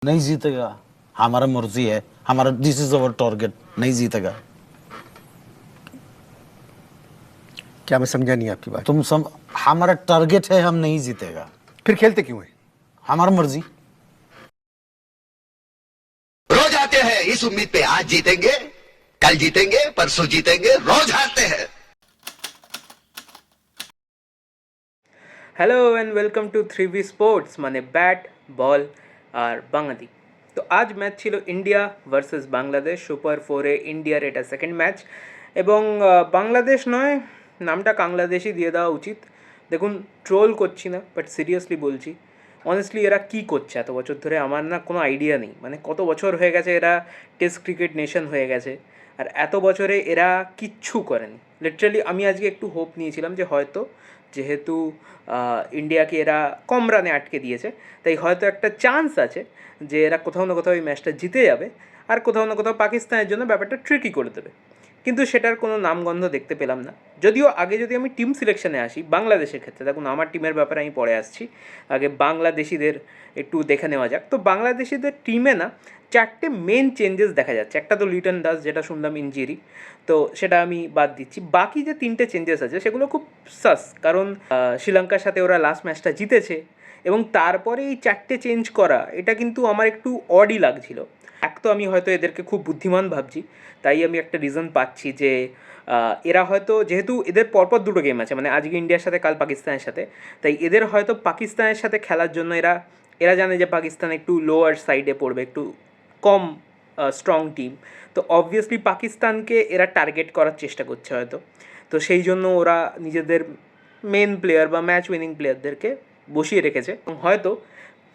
नहीं जीतेगा, हमारा मर्जी है, हमारा दिस इज अवर टारगेट, नहीं जीतेगा। क्या मैं समझा नहीं आपकी बात? हमारा टारगेट है, हम नहीं जीतेगा। फिर खेलते क्यों है? हमारा मर्जी। रोज आते हैं इस उम्मीद पे आज जीतेंगे, कल जीतेंगे, परसों जीतेंगे, रोज हारते हैं। Hello and welcome to 3V sports, মানে ব্যাট বল আর বাঙালি। তো আজ ম্যাচ ছিল ইন্ডিয়া ভার্সেস বাংলাদেশ। সুপার ফোরে ইন্ডিয়ার এটা সেকেন্ড ম্যাচ, এবং বাংলাদেশ নয়, নামটা বাংলাদেশই দিয়ে দেওয়া উচিত। দেখুন, ট্রোল করছি না, বাট সিরিয়াসলি বলছি, অনেস্টলি এরা কী করছে এত বছর ধরে আমার না কোনো আইডিয়া নেই। মানে কত বছর হয়ে গেছে এরা টেস্ট ক্রিকেট নেশন হয়ে গেছে, আর এত বছরে এরা কিচ্ছু করেনি। লিটারালি আমি আজকে একটু হোপ নিয়েছিলাম যে হয়তো যেহেতু ইন্ডিয়াকে এরা কম রানে আটকে দিয়েছে, তাই হয়তো একটা চান্স আছে যে এরা কোথাও না কোথাও এই ম্যাচটা জিতে যাবে, আর কোথাও না কোথাও পাকিস্তানের জন্য ব্যাপারটা ট্রিকি করে দেবে। কিন্তু সেটার কোনো নামগন্ধ দেখতে পেলাম না। যদিও আগে যদি আমি টিম সিলেকশনে আসি বাংলাদেশের ক্ষেত্রে, দেখুন আমার টিমের ব্যাপারে আমি পরে আসছি, আগে বাংলাদেশিদের একটু দেখে নেওয়া যাক। তো বাংলাদেশিদের টিমে না 4টে মেন চেঞ্জেস দেখা যাচ্ছে। একটা তো লিটন দাস, যেটা শুনলাম ইনজুরি, তো সেটা আমি বাদ দিচ্ছি। বাকি যে 3টে চেঞ্জেস আছে সেগুলো খুব সাস, কারণ শ্রীলঙ্কার সাথে ওরা লাস্ট ম্যাচটা জিতেছে, এবং তারপরে এই 4টে চেঞ্জ করা এটা কিন্তু আমার একটু অডই লাগছিল। এক তো আমি হয়তো এদেরকে খুব বুদ্ধিমান ভাবছি, তাই আমি একটা রিজন পাচ্ছি যে এরা হয়তো, যেহেতু এদের পরপর 2টো গেম আছে, মানে আজকে ইন্ডিয়ার সাথে কাল পাকিস্তানের সাথে, তাই এদের হয়তো পাকিস্তানের সাথে খেলার জন্য এরা জানে যে পাকিস্তান একটু লোয়ার সাইডে পড়বে, একটু কম স্ট্রং টিম। তো অবভিয়াসলি পাকিস্তানকে এরা টার্গেট করার চেষ্টা করছে হয়তো, তো সেই জন্য ওরা নিজেদের মেন প্লেয়ার বা ম্যাচ উইনিং প্লেয়ারদেরকে বসিয়ে রেখেছে, এবং হয়তো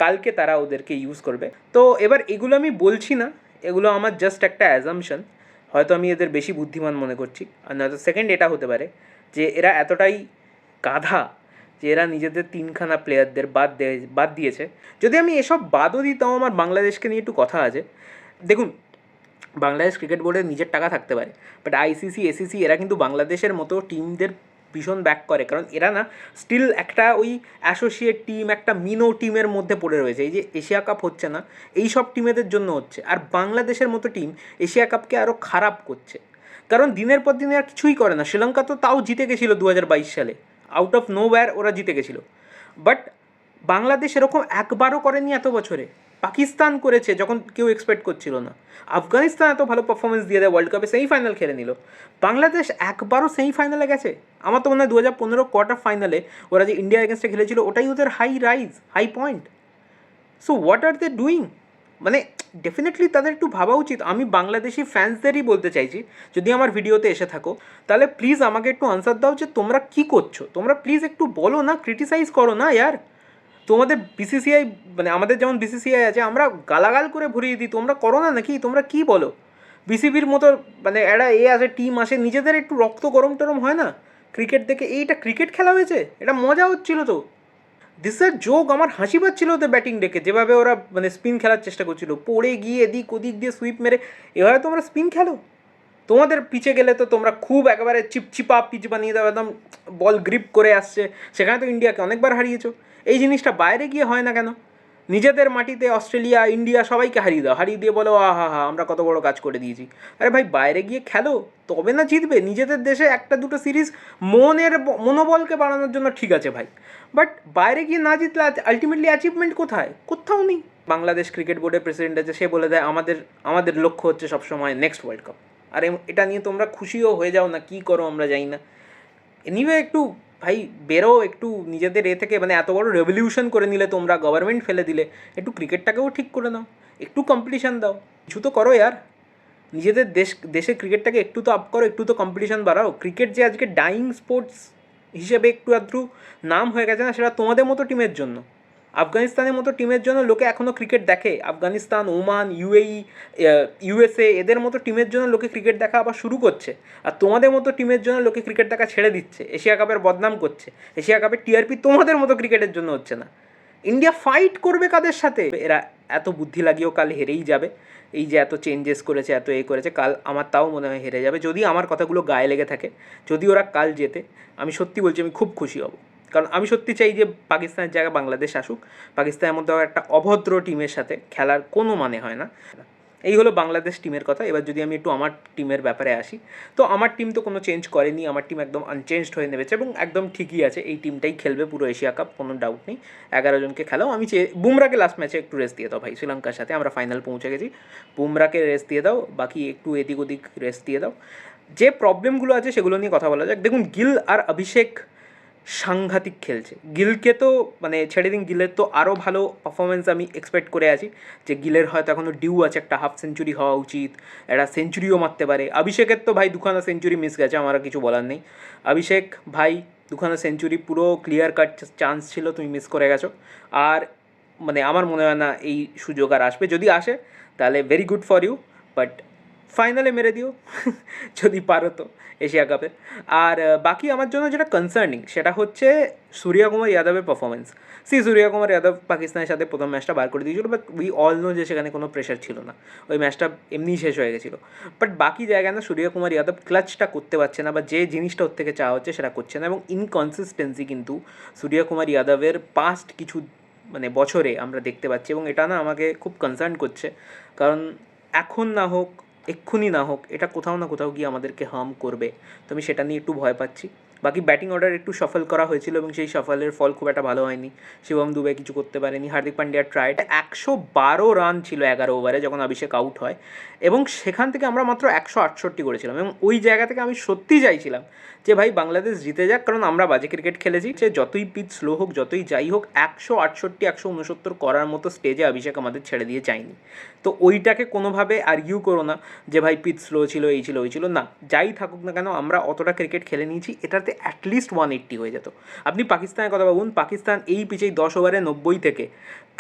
কালকে তারা ওদেরকে ইউজ করবে। তো এবার এগুলো আমি বলছি না, এগুলো আমার জাস্ট একটা অ্যাজাম্পশন, হয়তো আমি এদের বেশি বুদ্ধিমান মনে করছি। আর নয়তো সেকেন্ড এটা হতে পারে যে এরা এতটাই গাধা যে এরা নিজেদের 3খানা প্লেয়ারদের বাদ দিয়েছে। যদি আমি এসব বাদও দিই, তাও আমার বাংলাদেশকে নিয়ে একটু কথা আছে। দেখুন, বাংলাদেশ ক্রিকেট বোর্ডের নিজের টাকা থাকতে পারে, বাট আইসিসি এসিসি এরা কিন্তু বাংলাদেশের মতো টিমদের ভীষণ ব্যাক করে, কারণ এরা না স্টিল একটা ওই অ্যাসোসিয়েট টিম, একটা মিনো টিমের মধ্যে পড়ে রয়েছে। এই যে এশিয়া কাপ হচ্ছে না, এই সব টিমেদের জন্য হচ্ছে, আর বাংলাদেশের মতো টিম এশিয়া কাপকে আরও খারাপ করছে, কারণ দিনের পর দিন আর কিছুই করে না। শ্রীলঙ্কা তো তাও জিতে গেছিলো 2022 সালে, আউট অফ নো ওয়্যার ওরা জিতে গেছিলো, বাট বাংলাদেশ এরকম একবারও করেনি এত বছরে। পাকিস্তান করেছে যখন কেউ এক্সপেক্ট করছিল না। আফগানিস্তান এত ভালো পারফরমেন্স দিয়ে দেয়, ওয়ার্ল্ড কাপে সেমিফাইনাল খেলে নিল। বাংলাদেশ একবারও সেমিফাইনালে গেছে। আমার তো মনে হয় 2015 কোয়ার্টার ফাইনালে ওরা যে ইন্ডিয়া এগেনস্টে খেলেছিল, ওটাই ওদের high point. So what are they doing? মানে ডেফিনেটলি তাদের একটু ভাবা উচিত। আমি বাংলাদেশি ফ্যান্সদেরই বলতে চাইছি, যদি আমার ভিডিওতে এসে থাকো, তাহলে প্লিজ আমাকে একটু আনসার দাও যে তোমরা কী করছো। তোমরা প্লিজ একটু বলো না, ক্রিটিসাইজ করো না ইয়ার। তোমাদের বিসিসিআই, মানে আমাদের যেমন বিসিসিআই আছে, আমরা গালাগাল করে ভরিয়ে দিই, তোমরা করো না নাকি? তোমরা কি বলো? বিসিবির মতো মানে একটা আসে, টিম আসে, নিজেদের একটু রক্ত গরম টরম হয় না ক্রিকেট দেখে? এইটা ক্রিকেট খেলা হয়েছে? এটা মজা হচ্ছিল তো। This are joke. আমার হাসি পাচ্ছিল ওদের ব্যাটিং দেখে, যেভাবে ওরা মানে স্পিন খেলার চেষ্টা করছিল, পড়ে গিয়ে এদিক ওদিক দিয়ে সুইপ মেরে। এভাবে তোমরা স্পিন খেলো? তোমাদের পিচে গেলে তো তোমরা খুব একেবারে চিপচিপা পিচ বানিয়ে দাও, একদম বল গ্রিপ করে আসছে। সেখানে তো ইন্ডিয়াকে অনেকবার হারিয়েছো। এই জিনিসটা বাইরে গিয়ে হয় না কেন? নিজেদের মাটিতে অস্ট্রেলিয়া, ইন্ডিয়া সবাইকে হারিয়ে দিয়ে বলো আহা হা আমরা কত বড় কাজ করে দিয়েছি। আরে ভাই, বাইরে গিয়ে খেলো, তবে না জিতবে। নিজেদের দেশে একটা দুটো সিরিজ মনোবলকে বাড়ানোর জন্য ঠিক আছে ভাই, বাট বাইরে গিয়ে না জিতলে আলটিমেটলি অ্যাচিভমেন্ট কোথায়? কোথাও নেই। বাংলাদেশ ক্রিকেট বোর্ডের প্রেসিডেন্ট আছে, সে বলে দেয় আমাদের লক্ষ্য হচ্ছে সবসময় নেক্সট ওয়ার্ল্ড কাপ। আর এটা নিয়ে তোমরা খুশিও হয়ে যাও না, কী করো আমরা জানি না। এনিওয়ে, একটু ভাই বেরো, একটু নিজেদের থেকে, মানে এত বড় রেভলিউশন করে নিলে তোমরা, গভর্নমেন্ট ফেলে দিলে, একটু ক্রিকেটটাকেও ঠিক করে নাও, একটু কম্পিটিশান দাও, কিছু তো করো ইয়ার। নিজেদের দেশের ক্রিকেটটাকে একটু তো আপ করো, একটু তো কম্পিটিশান বাড়াও। ক্রিকেট যে আজকে ডাইং স্পোর্টস হিসেবে একটু আধটু নাম হয়ে গেছে না, সেটা তোমাদের মতো টিমের জন্য। আফগানিস্তানের মতো টিমের জন্য লোকে এখনও ক্রিকেট দেখে। আফগানিস্তান, ওমান, ইউএসএ, এদের মতো টিমের জন্য লোকে ক্রিকেট দেখা আবার শুরু করছে, আর তোমাদের মতো টিমের জন্য লোকে ক্রিকেট দেখা ছেড়ে দিচ্ছে, এশিয়া কাপের বদনাম করছে। এশিয়া কাপের টিআরপি তোমাদের মতো ক্রিকেটের জন্য হচ্ছে না। ইন্ডিয়া ফাইট করবে কাদের সাথে? এরা এত বুদ্ধি লাগিয়েও কাল হেরেই যাবে। এই যে এত চেঞ্জেস করেছে, এত করেছে, কাল আমার তাও মনে হয় হেরে যাবে। যদি আমার কথাগুলো গায়ে লেগে থাকে, যদি ওরা কাল জেতে, আমি সত্যি বলছি আমি খুব খুশি হব। কারণ আমি সত্যি চাই যে পাকিস্তানের জায়গায় বাংলাদেশ আসুক। পাকিস্তানের মধ্যে একটা অভদ্র টিমের সাথে খেলার কোনো মানে হয় না। এই হলো বাংলাদেশ টিমের কথা। এবার যদি আমি একটু আমার টিমের ব্যাপারে আসি, তো আমার টিম তো কোনো চেঞ্জ করেনি, আমার টিম একদম আনচেঞ্জড হয়ে নেমেছে এবং একদম ঠিকই আছে। এই টিমটাই খেলবে পুরো এশিয়া কাপ, কোনো ডাউট নেই। 11 জনকে খেলাও। আমি বুমরাকে লাস্ট ম্যাচে একটু রেস্ট দিয়ে দাও ভাই, শ্রীলঙ্কার সাথে আমরা ফাইনাল পৌঁছে গেছি, বুমরাকে রেস্ট দিয়ে দাও, বাকি একটু এদিক ওদিক রেস্ট দিয়ে দাও। যে প্রবলেমগুলো আছে সেগুলো নিয়ে কথা বলা যাক। দেখুন, গিল আর অভিষেক সাংঘাতিক খেলছে। গিলকে তো মানে ছেড়ে দিন, গিলের তো আরও ভালো পারফরমেন্স আমি এক্সপেক্ট করে আছি, যে গিলের হয়তো এখনও ডিউ আছে, একটা হাফ সেঞ্চুরি হওয়া উচিত, একটা সেঞ্চুরিও মারতে পারে। অভিষেকের তো ভাই দুখানা সেঞ্চুরি মিস গেছে, আমার আর কিছু বলার নেই। অভিষেক ভাই দুখানা সেঞ্চুরি পুরো ক্লিয়ার কাট চান্স ছিল, তুমি মিস করে গেছো। আর মানে আমার মনে হয় না এই সুযোগ আর আসবে, যদি আসে তাহলে very good for you, but ফাইনালে মেরে দিও যদি পারো তো এশিয়া কাপে। আর বাকি আমার জন্য যেটা কনসার্নিং সেটা হচ্ছে সূর্যকুমার যাদবের পারফরমেন্স। সূর্যকুমার যাদব পাকিস্তানের সাথে প্রথম ম্যাচটা বার করে দিয়েছিল, বাট উই অল নো যে সেখানে কোনো প্রেশার ছিল না, ওই ম্যাচটা এমনিই শেষ হয়ে গেছিলো। বাট বাকি জায়গায় না সূর্যকুমার যাদব ক্লাচটা করতে পারছে না, বা যে জিনিসটা ওর থেকে চাওয়া হচ্ছে সেটা করছে না, এবং ইনকনসিস্টেন্সি কিন্তু সূর্যকুমার যাদবের পাস্ট কিছু মানে বছরে আমরা দেখতে পাচ্ছি, এবং এটা না আমাকে খুব কনসার্ন করছে। কারণ এখন না হোক, এক্ষুনি না হোক, এটা কোথাও না কোথাও গিয়ে আমাদেরকে হার্ম করবে। তো আমি সেটা নিয়ে একটু ভয় পাচ্ছি। বাকি ব্যাটিং অর্ডার একটু সফল করা হয়েছিল এবং সেই সফলের ফল খুব একটা ভালো হয়নি। শিবম দুবে কিছু করতে পারেনি, হার্দিক পান্ডিয়া ট্রাইড। 112 রান ছিল 11 ওভারে যখন অভিষেক আউট হয়, এবং সেখান থেকে আমরা মাত্র 168 করেছিলাম। এবং ওই জায়গা থেকে আমি সত্যি চাইছিলাম যে ভাই বাংলাদেশ জিতে যাক, কারণ আমরা বাজে ক্রিকেট খেলেছি। সে যতই পিচ স্লো হোক, যতই যাই হোক, 168 169 করার মতো স্টেজে অভিষেক আমাদের ছেড়ে দিয়ে যায়নি। তো ওইটাকে কোনোভাবে আর্গিউ করো না যে ভাই পিচ স্লো ছিল, এই ছিল ওই ছিল, না। যাই থাকুক না কেন, আমরা অতটা ক্রিকেট খেলে নিয়েছি, এটাতে অ্যাটলিস্ট 180 হয়ে যেত। আপনি পাকিস্তানের কথা ভাবুন, পাকিস্তান এই পিচেই 10 ওভারে 90 থেকে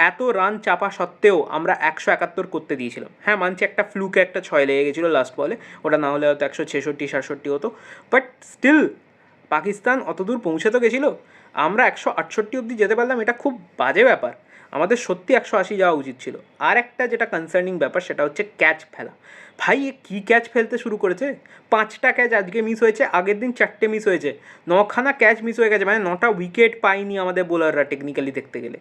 এত রান চাপা সত্ত্বেও আমরা 171 করতে দিয়েছিলাম। হ্যাঁ মানছি, একটা ফ্লুকে একটা 6 লেগে গেছিলো লাস্ট বলে, ওটা না হলে হয়তো 166 67 হতো, বাট স্টিল পাকিস্তান অতদূর পৌঁছে তো গেছিলো। আমরা 168 অবধি যেতে পারলাম, এটা খুব বাজে ব্যাপার। আমাদের সত্যি 180 যাওয়া উচিত ছিল। আর একটা যেটা কনসার্নিং ব্যাপার সেটা হচ্ছে ক্যাচ ফেলা। ভাই এ কী ক্যাচ ফেলতে শুরু করেছে! 5টা ক্যাচ আজকে মিস হয়েছে, আগের দিন 4টে মিস হয়েছে, 9খানা ক্যাচ মিস হয়ে গেছে, মানে 9টা উইকেট পায়নি আমাদের বোলাররা টেকনিক্যালি দেখতে গেলে।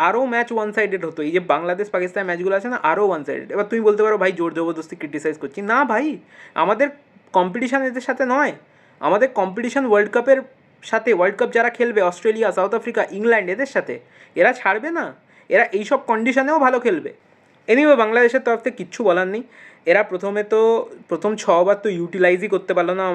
আরও ম্যাচ ওয়ান সাইডেড হতো, এই যে বাংলাদেশ পাকিস্তান ম্যাচগুলো আছে না, আরও ওয়ান সাইডেড। এবার তুমি বলতে পারো ভাই জোর জবরদস্তি ক্রিটিসাইজ করছি, না ভাই, আমাদের কম্পিটিশান এদের সাথে নয়। আমাদের কম্পিটিশান ওয়ার্ল্ড কাপের সাথে, ওয়ার্ল্ড কাপ যারা খেলবে, অস্ট্রেলিয়া, সাউথ আফ্রিকা, ইংল্যান্ড, এদের সাথে। এরা ছাড়বে না, এরা এইসব কন্ডিশনেও ভালো খেলবে। এনিওয়ে বাংলাদেশের তরফ থেকে কিচ্ছু বলার নেই। এরা প্রথম 6 ওভার তো ইউটিলাইজই করতে পারলো না।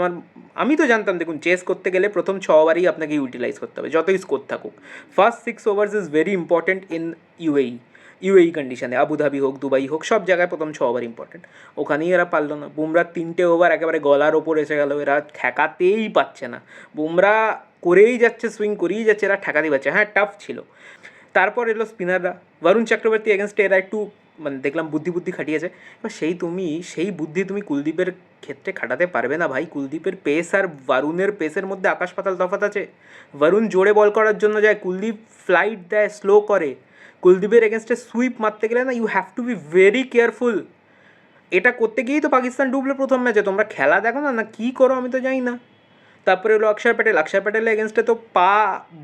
আমি তো জানতাম, দেখুন চেস করতে গেলে প্রথম 6 ওভারই আপনাকে ইউটিলাইজ করতে হবে, যতই স্কোর থাকুক। First 6 ওভার্স is very important in UAE কন্ডিশনে, আবুধাবি হোক, দুবাই হোক, সব জায়গায় প্রথম 6 ওভার ইম্পর্টেন্ট। ওখানেই এরা পারলো না। বুমরার 3টে ওভার একেবারে গলার ওপর এসে গেল, এরা ঠেকাতেই পাচ্ছে না। বুমরা করেই যাচ্ছে, সুইং করেই যাচ্ছে, এরা ঠেকাতেই পারছে। হ্যাঁ টাফ ছিল। তারপর এলো স্পিনাররা, বরুণ চক্রবর্তী এগেনস্টে এরা একটু মানে দেখলাম বুদ্ধি খাটিয়েছে। এবার সেই বুদ্ধি তুমি কুলদীপের ক্ষেত্রে খাটাতে পারবে না ভাই। কুলদীপের পেস আর বরুণের পেসের মধ্যে আকাশ পাতাল তফাৎ আছে। বরুণ জোরে বল করার জন্য যায়, কুলদীপ ফ্লাইট দেয়, স্লো করে। কুলদীপের এগেনস্টে সুইপ মারতে গেলে না, you have to be very careful. এটা করতে গিয়েই তো পাকিস্তান ডুবলো প্রথম ম্যাচে। তোমরা খেলা দেখো না, কী করো আমি তো জানি না। তারপরে হলো অক্ষর প্যাটেলের এগেনস্টে তো পা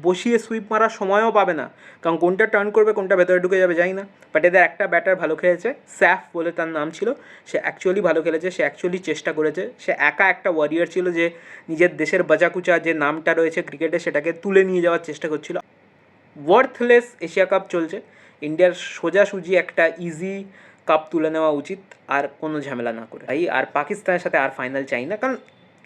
বসিয়ে সুইপ মারার সময়ও পাবে না, কারণ কোনটা টার্ন করবে, কোনটা ভেতরে ঢুকে যাবে জানি না। বাট এদের একটা ব্যাটার ভালো খেলেছে, স্যাফ বলে তার নাম ছিল। সে অ্যাকচুয়ালি ভালো খেলেছে, সে অ্যাকচুয়ালি চেষ্টা করেছে। সে একা একটা ওয়ারিয়ার ছিল, যে নিজের দেশের বাজাকুচা যে নামটা রয়েছে ক্রিকেটে সেটাকে তুলে নিয়ে যাওয়ার চেষ্টা করছিল। ওয়ার্থলেস এশিয়া কাপ চলছে, ইন্ডিয়ার সোজাসুজি একটা ইজি কাপ তুলে নেওয়া উচিত, আর কোনো ঝামেলা না করে। আর পাকিস্তানের সাথে আর ফাইনাল চাই না, কারণ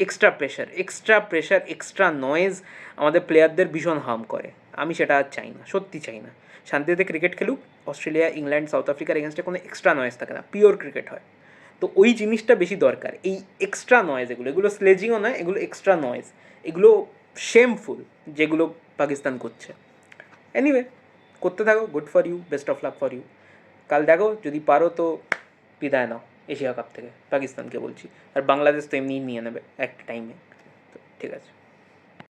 এক্সট্রা প্রেশার, এক্সট্রা নয়েজ আমাদের প্লেয়ারদের ভীষণ হার্ম করে। আমি সেটা আর চাই না, সত্যি চাই না। শান্তিতে ক্রিকেট খেলুক, অস্ট্রেলিয়া, ইংল্যান্ড, সাউথ আফ্রিকার এগেনস্টে কোনো এক্সট্রা নয়েজ থাকে না, পিওর ক্রিকেট হয়। তো ওই জিনিসটা বেশি দরকার। এই এক্সট্রা নয়েজ, এগুলো স্লেজিংও নয়, এগুলো এক্সট্রা নয়েজ, এগুলো শেমফুল যেগুলো পাকিস্তান করছে। এনিওয়ে করতে থাকো, good for you, best of luck for you. কাল দেখো যদি পারো তো বিদায় নাও এশিয়া কাপ থেকে, পাকিস্তানকে বলছি। আর বাংলাদেশ তো এমনিই নিয়ে নেবে একটা টাইমে, তো ঠিক আছে।